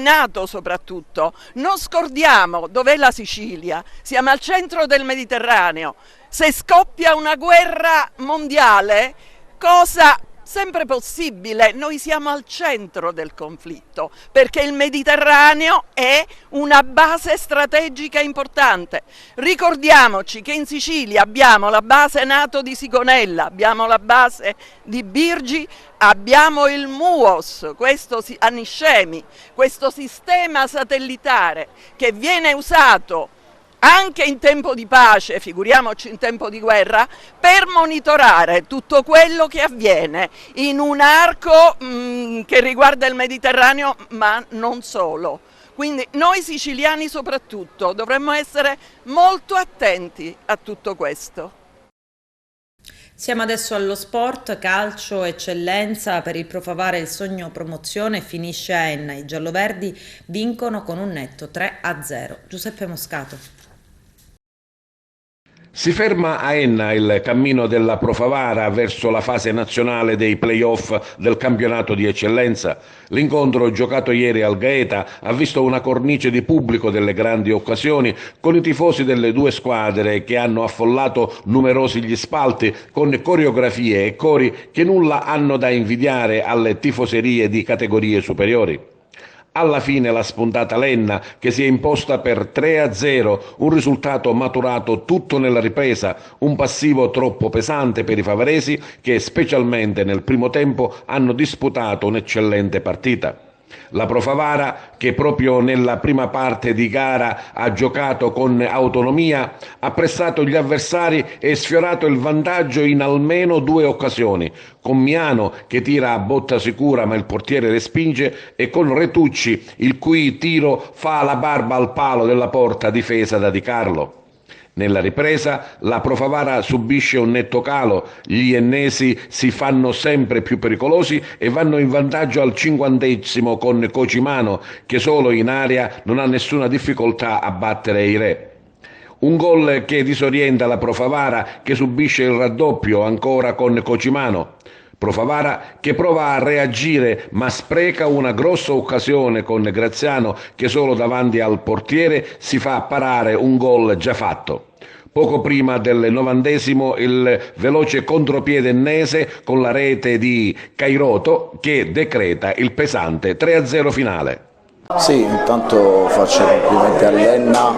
Speaker 4: NATO soprattutto, non scordiamo dov'è la Sicilia, siamo al centro del Mediterraneo. Se scoppia una guerra mondiale, cosa sempre possibile. Noi siamo al centro del conflitto perché il Mediterraneo è una base strategica importante. Ricordiamoci che in Sicilia abbiamo la base NATO di Sigonella, abbiamo la base di Birgi, abbiamo il MUOS, a Niscemi, questo sistema satellitare che viene usato anche in tempo di pace, figuriamoci in tempo di guerra, per monitorare tutto quello che avviene in un arco che riguarda il Mediterraneo, ma non solo. Quindi noi siciliani soprattutto dovremmo essere molto attenti a tutto questo.
Speaker 1: Siamo adesso allo sport, calcio, eccellenza. Per il Pro Favara il sogno promozione finisce a Enna. I gialloverdi vincono con un netto 3-0. Giuseppe Moscato.
Speaker 5: Si ferma a Enna il cammino della Pro Favara verso la fase nazionale dei play-off del campionato di eccellenza. L'incontro giocato ieri al Gaeta ha visto una cornice di pubblico delle grandi occasioni con i tifosi delle due squadre che hanno affollato numerosi gli spalti con coreografie e cori che nulla hanno da invidiare alle tifoserie di categorie superiori. Alla fine la spuntata l'Enna che si è imposta per 3-0, un risultato maturato tutto nella ripresa, un passivo troppo pesante per i favaresi che specialmente nel primo tempo hanno disputato un'eccellente partita. La Pro Favara, che proprio nella prima parte di gara ha giocato con autonomia, ha pressato gli avversari e sfiorato il vantaggio in almeno 2 occasioni, con Miano che tira a botta sicura ma il portiere respinge e con Retucci il cui tiro fa la barba al palo della porta difesa da Di Carlo. Nella ripresa la Pro Favara subisce un netto calo, gli ennesi si fanno sempre più pericolosi e vanno in vantaggio al 50° con Cocimano che solo in area non ha nessuna difficoltà a battere i re. Un gol che disorienta la Pro Favara che subisce il raddoppio ancora con Cocimano. Pro Favara che prova a reagire ma spreca una grossa occasione con Graziano che solo davanti al portiere si fa parare un gol già fatto. Poco prima del 90° il veloce contropiede ennese con la rete di Cairoto che decreta il pesante 3-0 finale.
Speaker 6: Sì, intanto faccio i complimenti all'Enna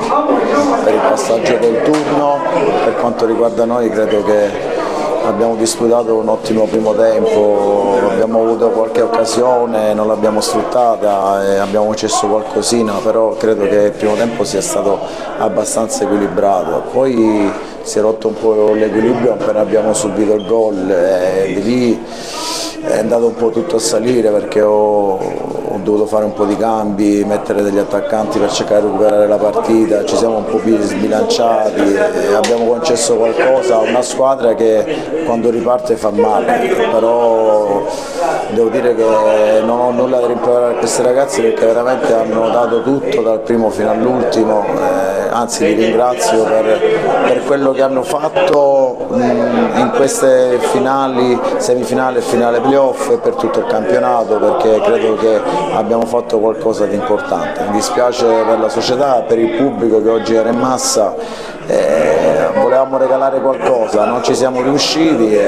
Speaker 6: per il passaggio del turno. Per quanto riguarda noi credo che abbiamo disputato un ottimo primo tempo, abbiamo avuto qualche occasione, non l'abbiamo sfruttata e abbiamo cesso qualcosina, però credo che il primo tempo sia stato abbastanza equilibrato. Poi si è rotto un po' l'equilibrio appena abbiamo subito il gol e di lì è andato un po' tutto a salire perché ho dovuto fare un po' di cambi, mettere degli attaccanti per cercare di recuperare la partita, ci siamo un po' più sbilanciati e abbiamo concesso qualcosa a una squadra che quando riparte fa male, però devo dire che non ho nulla da rimproverare a questi ragazzi perché veramente hanno dato tutto dal primo fino all'ultimo, anzi li ringrazio per quello che hanno fatto in queste finali, semifinale e finale playoff e per tutto il campionato perché credo che abbiamo fatto qualcosa di importante. Mi dispiace per la società, per il pubblico che oggi era in massa, volevamo regalare qualcosa, non ci siamo riusciti,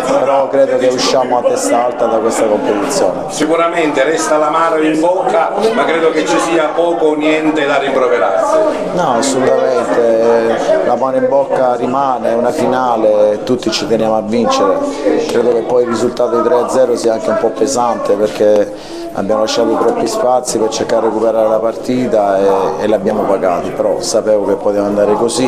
Speaker 6: però credo che usciamo a testa alta da questa competizione.
Speaker 5: Sicuramente resta l'amaro in bocca, ma credo che ci sia poco o niente da rimproverarsi.
Speaker 6: No, assolutamente, la mano in bocca rimane, è una finale, tutti ci teniamo a vincere, credo che poi il risultato di 3-0 sia anche un po' pesante perché abbiamo lasciato troppi spazi per cercare di recuperare la partita e l'abbiamo pagati, però sapevo che poteva andare così,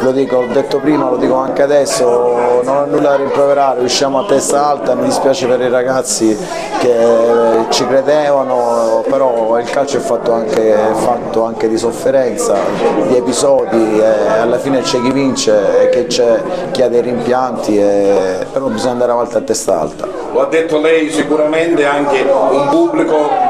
Speaker 6: lo dico, l'ho detto prima, lo dico anche adesso, non ho nulla da rimproverare, usciamo a testa alta, mi dispiace per i ragazzi che ci credevano, però il calcio è fatto anche di sofferenza, di episodi, alla fine c'è chi vince e che c'è chi ha dei rimpianti, però bisogna andare avanti a testa alta.
Speaker 5: Lo ha detto lei, sicuramente anche un pubblico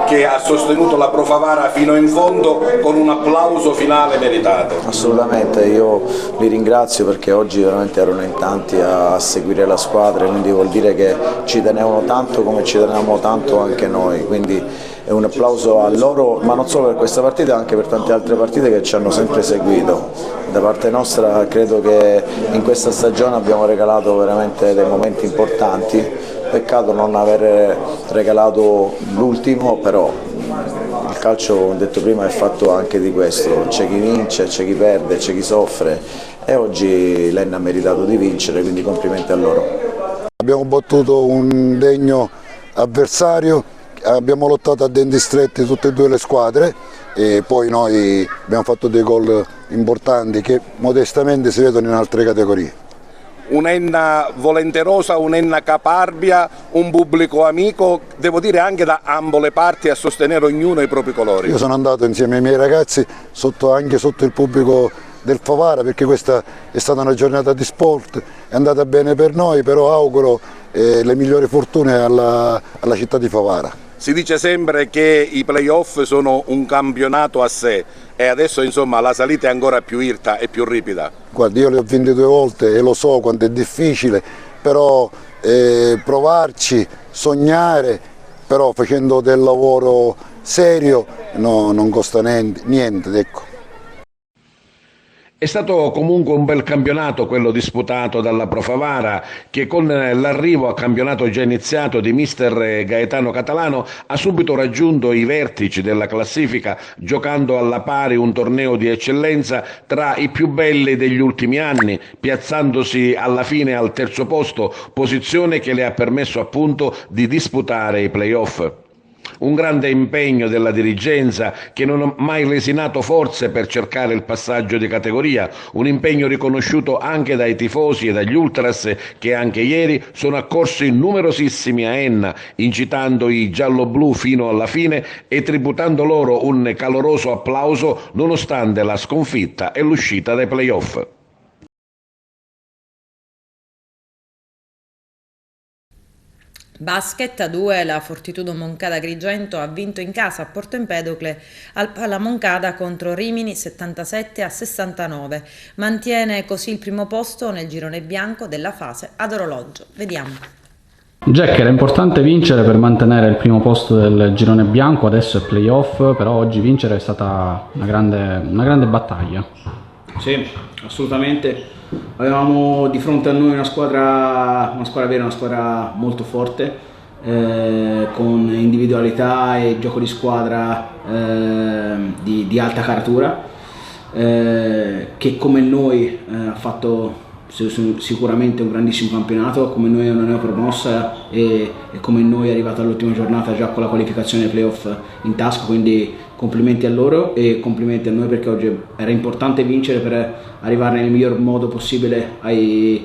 Speaker 5: che ha sostenuto la Pro Favara fino in fondo con un applauso finale meritato.
Speaker 6: Assolutamente, io li ringrazio perché oggi veramente erano in tanti a seguire la squadra, quindi vuol dire che ci tenevano tanto come ci tenevamo tanto anche noi, quindi è un applauso a loro, ma non solo per questa partita, anche per tante altre partite che ci hanno sempre seguito. Da parte nostra credo che in questa stagione abbiamo regalato veramente dei momenti importanti peccato non aver regalato l'ultimo, però il calcio, come ho detto prima, è fatto anche di questo, c'è chi vince, c'è chi perde, c'è chi soffre e oggi l'Enna ha meritato di vincere, quindi complimenti a loro.
Speaker 7: Abbiamo battuto un degno avversario, abbiamo lottato a denti stretti tutte e due le squadre e poi noi abbiamo fatto dei gol importanti che modestamente si vedono in altre categorie.
Speaker 5: Un'Enna volenterosa, un'Enna caparbia, un pubblico amico, devo dire anche da ambo le parti a sostenere ognuno i propri colori.
Speaker 7: Io sono andato insieme ai miei ragazzi anche sotto il pubblico del Favara perché questa è stata una giornata di sport, è andata bene per noi, però auguro le migliori fortune alla città di Favara.
Speaker 5: Si dice sempre che i playoff sono un campionato a sé e adesso insomma la salita è ancora più irta e più ripida.
Speaker 7: Guardi, io le ho vinte 2 volte e lo so quanto è difficile, però provarci, sognare, però facendo del lavoro serio non costa niente, ecco.
Speaker 5: È stato comunque un bel campionato quello disputato dalla Pro Favara che con l'arrivo a campionato già iniziato di mister Gaetano Catalano ha subito raggiunto i vertici della classifica giocando alla pari un torneo di eccellenza tra i più belli degli ultimi anni, piazzandosi alla fine al 3° posto, posizione che le ha permesso appunto di disputare i playoff. Un grande impegno della dirigenza che non ha mai lesinato forze per cercare il passaggio di categoria, un impegno riconosciuto anche dai tifosi e dagli ultras che anche ieri sono accorsi numerosissimi a Enna, incitando i giallo-blu fino alla fine e tributando loro un caloroso applauso nonostante la sconfitta e l'uscita dai playoff.
Speaker 1: Basket a 2, la Fortitudo Moncada Agrigento ha vinto in casa a Porto Empedocle al Pala Moncada contro Rimini 77-69. Mantiene così il primo posto nel girone bianco della fase ad orologio. Vediamo.
Speaker 8: Jack, era importante vincere per mantenere il primo posto del girone bianco, adesso è playoff, però oggi vincere è stata una grande battaglia.
Speaker 23: Sì, assolutamente. Avevamo di fronte a noi una squadra vera, una squadra molto forte, con individualità e gioco di squadra di alta caratura, che come noi ha fatto sicuramente un grandissimo campionato, come noi è una neopromossa e come noi è arrivato all'ultima giornata già con la qualificazione ai playoff in tasca, quindi complimenti a loro e complimenti a noi perché oggi era importante vincere per arrivare nel miglior modo possibile ai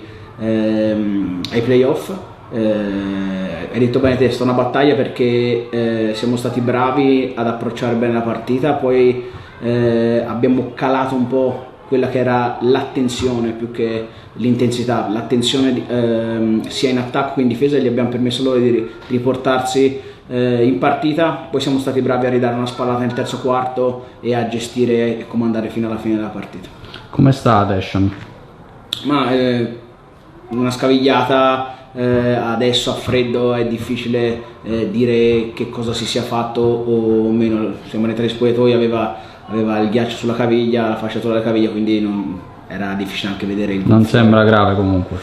Speaker 23: playoff. Hai detto bene te, è stata una battaglia perché siamo stati bravi ad approcciare bene la partita, poi abbiamo calato un po' quella che era l'attenzione più che l'intensità, l'attenzione sia in attacco che in difesa, e gli abbiamo permesso loro di riportarsi in partita. Poi siamo stati bravi a ridare una spallata nel terzo quarto e a gestire e comandare fino alla fine della partita.
Speaker 8: Come sta Adeshan?
Speaker 23: Ma una scavigliata, adesso a freddo è difficile dire che cosa si sia fatto o meno. Siamo nei 3 spogliatoi, aveva il ghiaccio sulla caviglia, la fasciatura della caviglia, quindi era difficile anche vedere il...
Speaker 8: Non sembra grave comunque?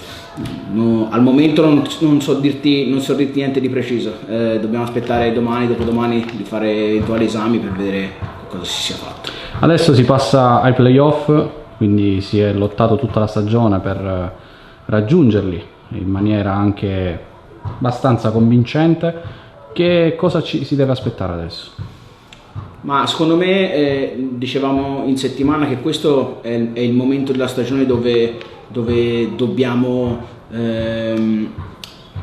Speaker 23: No, al momento non so dirti niente di preciso, dobbiamo aspettare domani, dopodomani di fare eventuali esami per vedere cosa si sia fatto.
Speaker 8: Adesso si passa ai playoff, quindi si è lottato tutta la stagione per raggiungerli in maniera anche abbastanza convincente. Che cosa si deve aspettare adesso?
Speaker 23: Ma secondo me, dicevamo in settimana che questo è il momento della stagione dove dobbiamo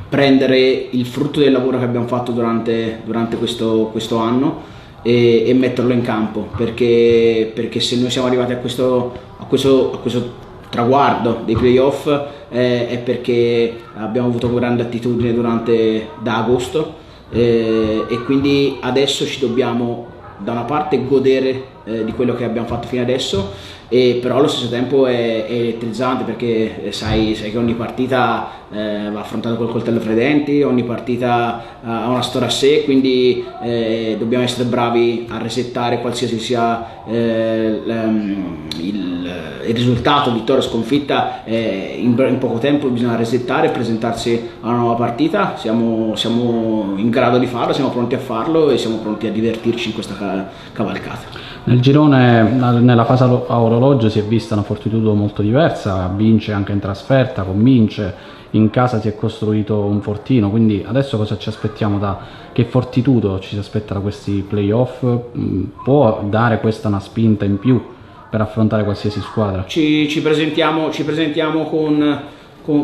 Speaker 23: prendere il frutto del lavoro che abbiamo fatto durante questo anno e metterlo in campo, perché se noi siamo arrivati a questo traguardo dei playoff è perché abbiamo avuto grande attitudine da agosto, e quindi adesso ci dobbiamo da una parte godere di quello che abbiamo fatto fino adesso, però allo stesso tempo è elettrizzante, perché sai che ogni partita va affrontata col coltello fra i denti, ogni partita ha una storia a sé, quindi dobbiamo essere bravi a resettare qualsiasi sia il risultato, vittoria o sconfitta. In poco tempo bisogna resettare e presentarsi a una nuova partita. Siamo in grado di farlo, siamo pronti a farlo e siamo pronti a divertirci in questa cavalcata.
Speaker 8: Nel girone, nella fase a orologio, si è vista una Fortitudo molto diversa, vince anche in trasferta, convince, in casa si è costruito un fortino, quindi adesso cosa ci aspettiamo che Fortitudo ci si aspetta da questi playoff? Può dare questa una spinta in più per affrontare qualsiasi squadra? Ci presentiamo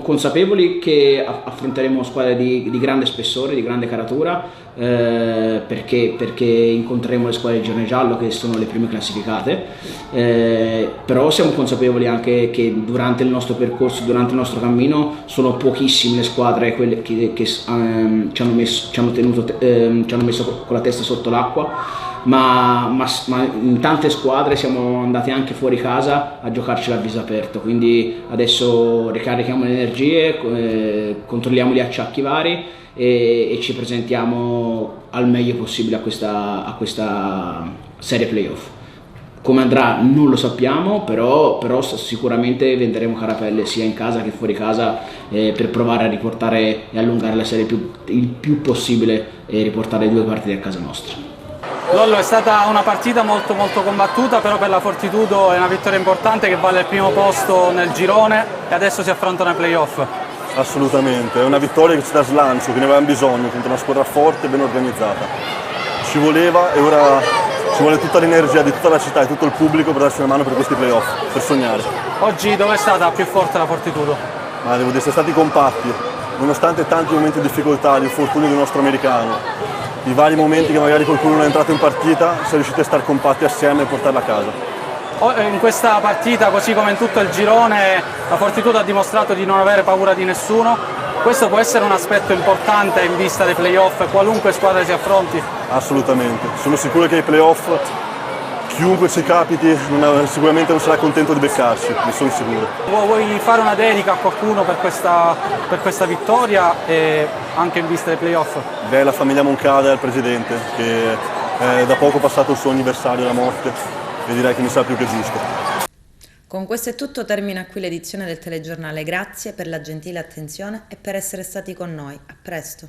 Speaker 8: consapevoli che affronteremo squadre di grande spessore, di grande caratura, perché incontreremo le squadre di girone giallo, che sono le prime classificate, però siamo consapevoli anche che durante il nostro percorso, durante il nostro cammino, sono pochissime le squadre quelle che ci hanno messo con la testa sotto l'acqua, ma in tante squadre siamo andati anche fuori casa a giocarcela a viso aperto, quindi adesso ricarichiamo le energie, controlliamo gli acciacchi vari e ci presentiamo al meglio possibile a questa serie playoff. Come andrà non lo sappiamo, però sicuramente venderemo carapelle sia in casa che fuori casa, per provare a riportare e allungare la serie il più possibile e riportare 2 partite a casa nostra.
Speaker 9: Lollo, è stata una partita molto combattuta, però per la Fortitudo è una vittoria importante che vale il primo posto nel girone e adesso si affrontano ai playoff.
Speaker 10: Assolutamente, è una vittoria che ci dà slancio, che ne avevamo bisogno contro una squadra forte e ben organizzata. Ci voleva e ora ci vuole tutta l'energia di tutta la città e tutto il pubblico per darci una mano per questi playoff, per sognare.
Speaker 9: Oggi dove è stata più forte la Fortitudo?
Speaker 10: Ma devo dire, siamo stati compatti, nonostante tanti momenti di difficoltà, l'infortunio del nostro americano. I vari momenti che magari qualcuno non è entrato in partita, siamo riusciti a stare compatti assieme e portarla a casa.
Speaker 9: In questa partita, così come in tutto il girone, la Fortitudo ha dimostrato di non avere paura di nessuno. Questo può essere un aspetto importante in vista dei playoff, qualunque squadra si affronti?
Speaker 10: Assolutamente, sono sicuro che ai playoff chiunque ci capiti sicuramente non sarà contento di beccarci, ne sono sicuro.
Speaker 9: Vuoi fare una dedica a qualcuno per questa vittoria e anche in vista dei playoff?
Speaker 10: Beh, la famiglia Moncada e al presidente, che è da poco passato il suo anniversario della morte e direi che mi sa più che giusto.
Speaker 1: Con questo è tutto, termina qui l'edizione del telegiornale. Grazie per la gentile attenzione e per essere stati con noi. A presto.